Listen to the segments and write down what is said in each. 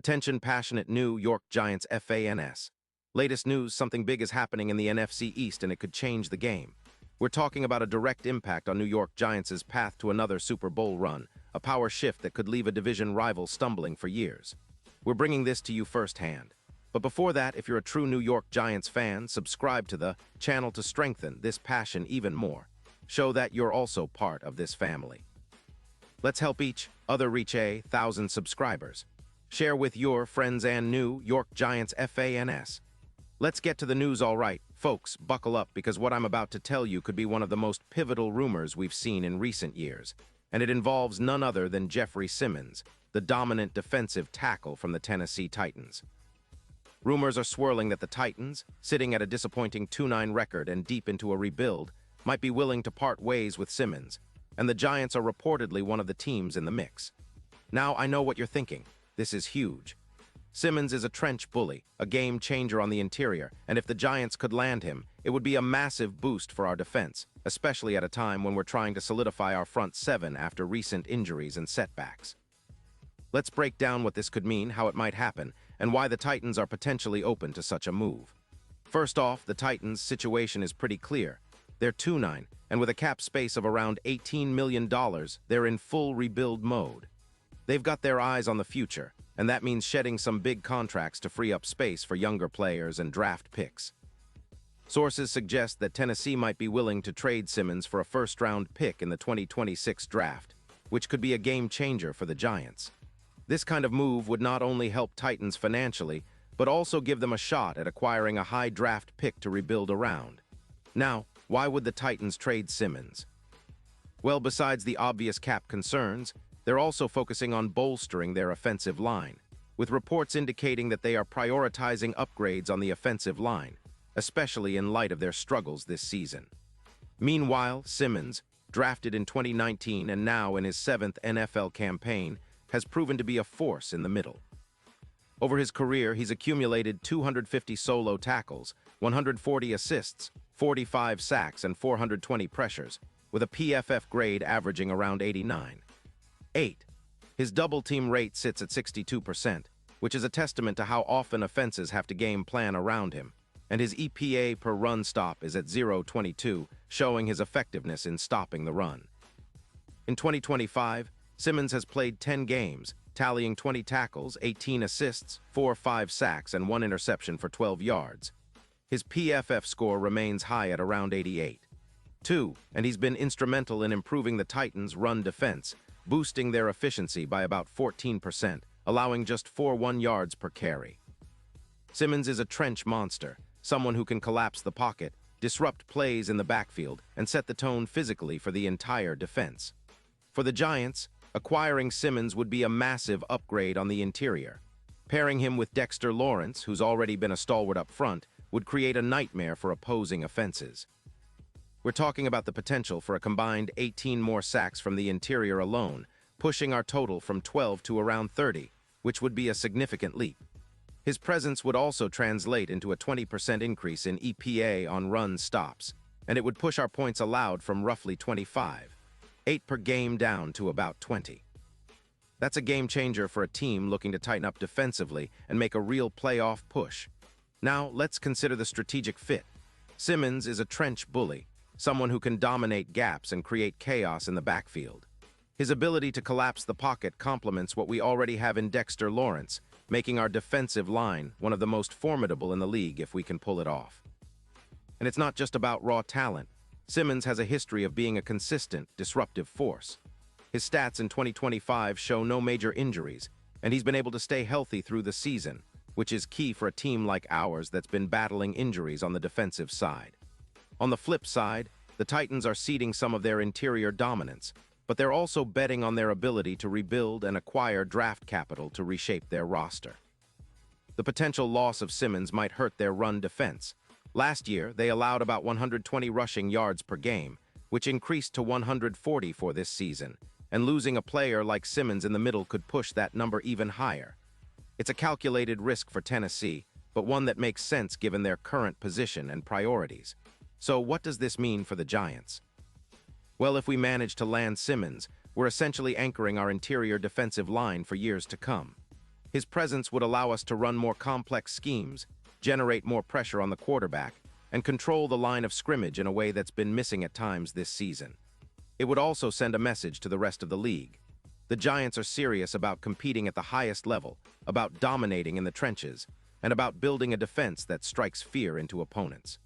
Attention passionate New York Giants fans. Latest news, something big is happening in the NFC East and it could change the game. We're talking about a direct impact on New York Giants' path to another Super Bowl run, a power shift that could leave a division rival stumbling for years. We're bringing this to you firsthand. But before that, if you're a true New York Giants fan, subscribe to the channel to strengthen this passion even more. Show that you're also part of this family. Let's help each other reach 1,000 subscribers. Share with your friends and New York Giants fans. Let's get to the news, all right. Folks, buckle up because what I'm about to tell you could be one of the most pivotal rumors we've seen in recent years. And it involves none other than Jeffrey Simmons, the dominant defensive tackle from the Tennessee Titans. Rumors are swirling that the Titans, sitting at a disappointing 2-9 record and deep into a rebuild, might be willing to part ways with Simmons, and the Giants are reportedly one of the teams in the mix. Now, I know what you're thinking. This is huge. Simmons is a trench bully, a game changer on the interior, and if the Giants could land him, it would be a massive boost for our defense, especially at a time when we're trying to solidify our front seven after recent injuries and setbacks. Let's break down what this could mean, how it might happen, and why the Titans are potentially open to such a move. First off, the Titans' situation is pretty clear. They're 2-9, and with a cap space of around $18 million, they're in full rebuild mode. They've got their eyes on the future, and that means shedding some big contracts to free up space for younger players and draft picks. Sources suggest that Tennessee might be willing to trade Simmons for a first-round pick in the 2026 draft, which could be a game changer for the Giants. This kind of move would not only help Titans financially, but also give them a shot at acquiring a high draft pick to rebuild around. Now, why would the Titans trade Simmons? Well, besides the obvious cap concerns, they're also focusing on bolstering their offensive line, with reports indicating that they are prioritizing upgrades on the offensive line, especially in light of their struggles this season. Meanwhile, Simmons, drafted in 2019 and now in his 7th NFL campaign, has proven to be a force in the middle. Over his career, he's accumulated 250 solo tackles, 140 assists, 45 sacks, and 420 pressures, with a PFF grade averaging around 89. 8. His double-team rate sits at 62%, which is a testament to how often offenses have to game plan around him, and his EPA per run stop is at 0.22, showing his effectiveness in stopping the run. In 2025, Simmons has played 10 games, tallying 20 tackles, 18 assists, 4-5 sacks, and 1 interception for 12 yards. His PFF score remains high at around 88. 2. And he's been instrumental in improving the Titans' run defense, boosting their efficiency by about 14%, allowing just 4 yards per carry. Simmons is a trench monster, someone who can collapse the pocket, disrupt plays in the backfield, and set the tone physically for the entire defense. For the Giants, acquiring Simmons would be a massive upgrade on the interior. Pairing him with Dexter Lawrence, who's already been a stalwart up front, would create a nightmare for opposing offenses. We're talking about the potential for a combined 18 more sacks from the interior alone, pushing our total from 12 to around 30, which would be a significant leap. His presence would also translate into a 20% increase in EPA on run stops, and it would push our points allowed from roughly 25, 8 per game down to about 20. That's a game changer for a team looking to tighten up defensively and make a real playoff push. Now, let's consider the strategic fit. Simmons is a trench bully, someone who can dominate gaps and create chaos in the backfield. His ability to collapse the pocket complements what we already have in Dexter Lawrence, making our defensive line one of the most formidable in the league if we can pull it off. And it's not just about raw talent. Simmons has a history of being a consistent, disruptive force. His stats in 2025 show no major injuries, and he's been able to stay healthy through the season, which is key for a team like ours that's been battling injuries on the defensive side. On the flip side, the Titans are ceding some of their interior dominance, but they're also betting on their ability to rebuild and acquire draft capital to reshape their roster. The potential loss of Simmons might hurt their run defense. Last year, they allowed about 120 rushing yards per game, which increased to 140 for this season, and losing a player like Simmons in the middle could push that number even higher. It's a calculated risk for Tennessee, but one that makes sense given their current position and priorities. So what does this mean for the Giants? Well, if we manage to land Simmons, we're essentially anchoring our interior defensive line for years to come. His presence would allow us to run more complex schemes, generate more pressure on the quarterback, and control the line of scrimmage in a way that's been missing at times this season. It would also send a message to the rest of the league. The Giants are serious about competing at the highest level, about dominating in the trenches, and about building a defense that strikes fear into opponents.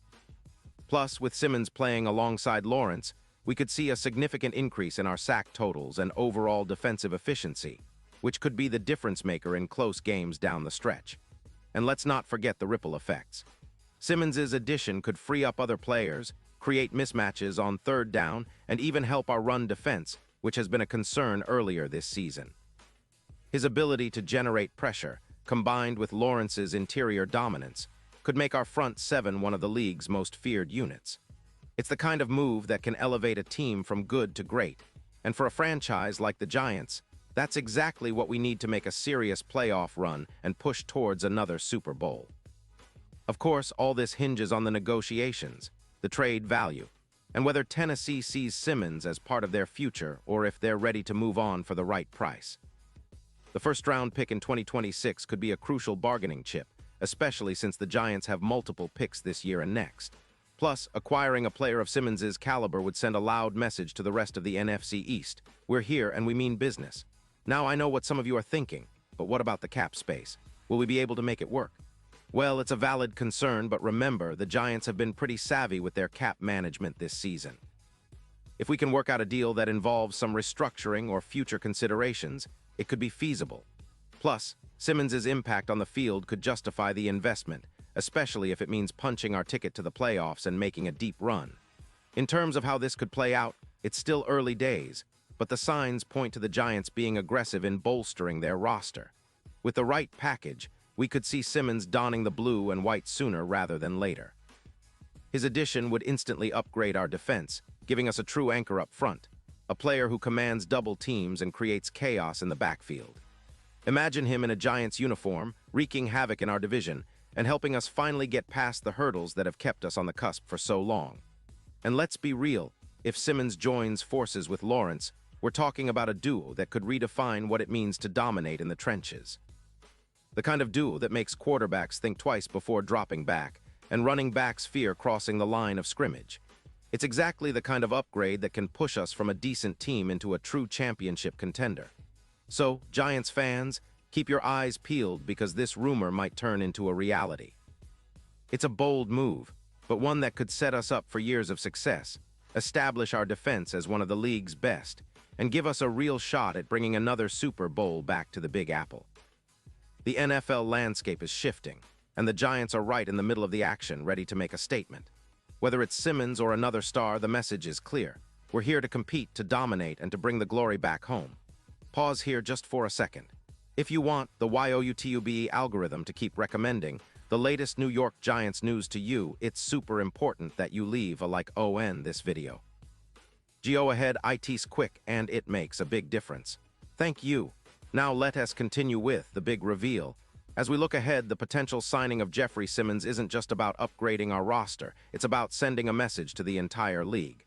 Plus, with Simmons playing alongside Lawrence, we could see a significant increase in our sack totals and overall defensive efficiency, which could be the difference maker in close games down the stretch. And let's not forget the ripple effects. Simmons' addition could free up other players, create mismatches on third down, and even help our run defense, which has been a concern earlier this season. His ability to generate pressure, combined with Lawrence's interior dominance, could make our front seven one of the league's most feared units. It's the kind of move that can elevate a team from good to great, and for a franchise like the Giants, that's exactly what we need to make a serious playoff run and push towards another Super Bowl. Of course, all this hinges on the negotiations, the trade value, and whether Tennessee sees Simmons as part of their future or if they're ready to move on for the right price. The first-round pick in 2026 could be a crucial bargaining chip, especially since the Giants have multiple picks this year and next. Plus, acquiring a player of Simmons' caliber would send a loud message to the rest of the NFC East. We're here and we mean business. Now I know what some of you are thinking, but what about the cap space? Will we be able to make it work? Well, it's a valid concern, but remember, the Giants have been pretty savvy with their cap management this season. If we can work out a deal that involves some restructuring or future considerations, it could be feasible. Plus, Simmons' impact on the field could justify the investment, especially if it means punching our ticket to the playoffs and making a deep run. In terms of how this could play out, it's still early days, but the signs point to the Giants being aggressive in bolstering their roster. With the right package, we could see Simmons donning the blue and white sooner rather than later. His addition would instantly upgrade our defense, giving us a true anchor up front, a player who commands double teams and creates chaos in the backfield. Imagine him in a Giants uniform, wreaking havoc in our division, and helping us finally get past the hurdles that have kept us on the cusp for so long. And let's be real, if Simmons joins forces with Lawrence, we're talking about a duo that could redefine what it means to dominate in the trenches. The kind of duo that makes quarterbacks think twice before dropping back, and running backs fear crossing the line of scrimmage. It's exactly the kind of upgrade that can push us from a decent team into a true championship contender. So, Giants fans, keep your eyes peeled because this rumor might turn into a reality. It's a bold move, but one that could set us up for years of success, establish our defense as one of the league's best, and give us a real shot at bringing another Super Bowl back to the Big Apple. The NFL landscape is shifting, and the Giants are right in the middle of the action, ready to make a statement. Whether it's Simmons or another star, the message is clear. We're here to compete, to dominate, and to bring the glory back home. Pause here just for a second. If you want the YOUTUBE algorithm to keep recommending the latest New York Giants news to you, it's super important that you leave a like on this video. Go ahead, it's quick, and it makes a big difference. Thank you. Now let us continue with the big reveal. As we look ahead, the potential signing of Jeffrey Simmons isn't just about upgrading our roster, it's about sending a message to the entire league.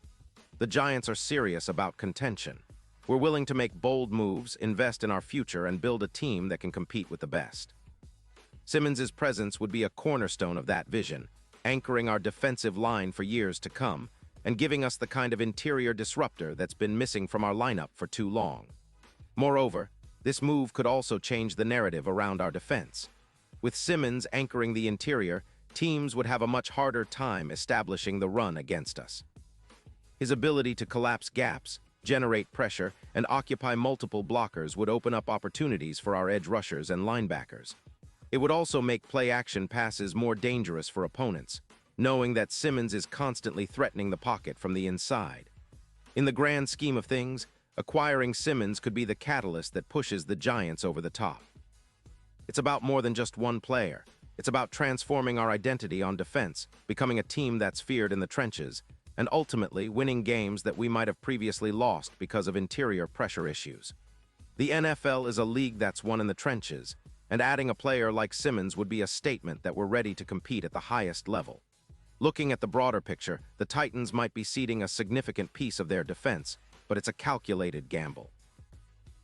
The Giants are serious about contention. We're willing to make bold moves, invest in our future, and build a team that can compete with the best. Simmons' presence would be a cornerstone of that vision, anchoring our defensive line for years to come, and giving us the kind of interior disruptor that's been missing from our lineup for too long. Moreover, this move could also change the narrative around our defense. With Simmons anchoring the interior, teams would have a much harder time establishing the run against us. His ability to collapse gaps, generate pressure, and occupy multiple blockers would open up opportunities for our edge rushers and linebackers. It would also make play-action passes more dangerous for opponents, knowing that Simmons is constantly threatening the pocket from the inside. In the grand scheme of things, acquiring Simmons could be the catalyst that pushes the Giants over the top. It's about more than just one player. It's about transforming our identity on defense, becoming a team that's feared in the trenches, and ultimately winning games that we might have previously lost because of interior pressure issues. The NFL is a league that's won in the trenches, and adding a player like Simmons would be a statement that we're ready to compete at the highest level. Looking at the broader picture, the Titans might be ceding a significant piece of their defense, but it's a calculated gamble.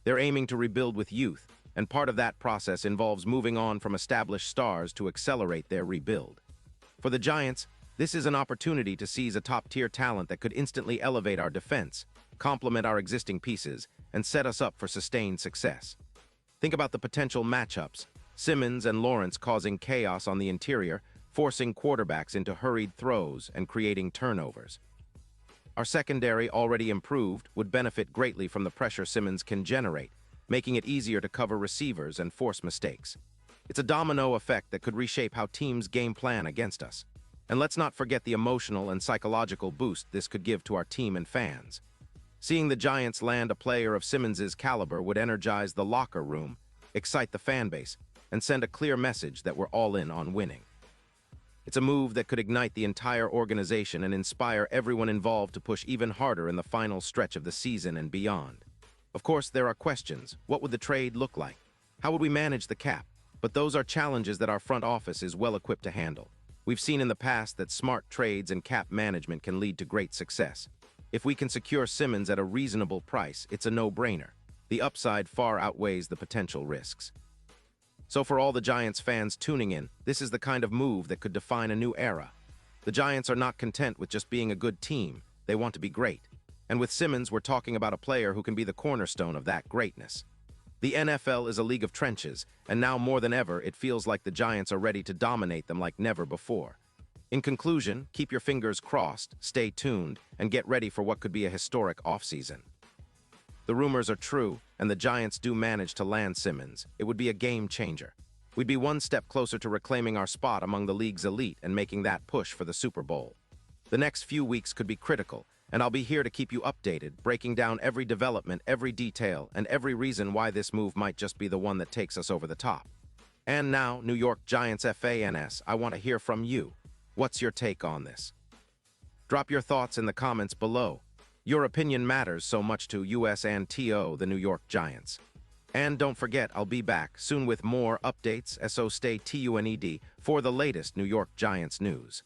They're aiming to rebuild with youth, and part of that process involves moving on from established stars to accelerate their rebuild. For the Giants, this is an opportunity to seize a top-tier talent that could instantly elevate our defense, complement our existing pieces, and set us up for sustained success. Think about the potential matchups: Simmons and Lawrence causing chaos on the interior, forcing quarterbacks into hurried throws and creating turnovers. Our secondary, already improved, would benefit greatly from the pressure Simmons can generate, making it easier to cover receivers and force mistakes. It's a domino effect that could reshape how teams game plan against us. And let's not forget the emotional and psychological boost this could give to our team and fans. Seeing the Giants land a player of Simmons' caliber would energize the locker room, excite the fan base, and send a clear message that we're all in on winning. It's a move that could ignite the entire organization and inspire everyone involved to push even harder in the final stretch of the season and beyond. Of course, there are questions. What would the trade look like? How would we manage the cap? But those are challenges that our front office is well equipped to handle. We've seen in the past that smart trades and cap management can lead to great success. If we can secure Simmons at a reasonable price, it's a no-brainer. The upside far outweighs the potential risks. So for all the Giants fans tuning in, this is the kind of move that could define a new era. The Giants are not content with just being a good team. They want to be great. And with Simmons, we're talking about a player who can be the cornerstone of that greatness. The NFL is a league of trenches, and now more than ever, it feels like the Giants are ready to dominate them like never before. In conclusion, keep your fingers crossed, stay tuned, and get ready for what could be a historic offseason. The rumors are true, and the Giants do manage to land Simmons. It would be a game changer. We'd be one step closer to reclaiming our spot among the league's elite and making that push for the Super Bowl. The next few weeks could be critical, and I'll be here to keep you updated, breaking down every development, every detail, and every reason why this move might just be the one that takes us over the top. And now, New York Giants fans, I want to hear from you. What's your take on this? Drop your thoughts in the comments below. Your opinion matters so much to us and the New York Giants. And don't forget, I'll be back soon with more updates, so stay tuned for the latest New York Giants news.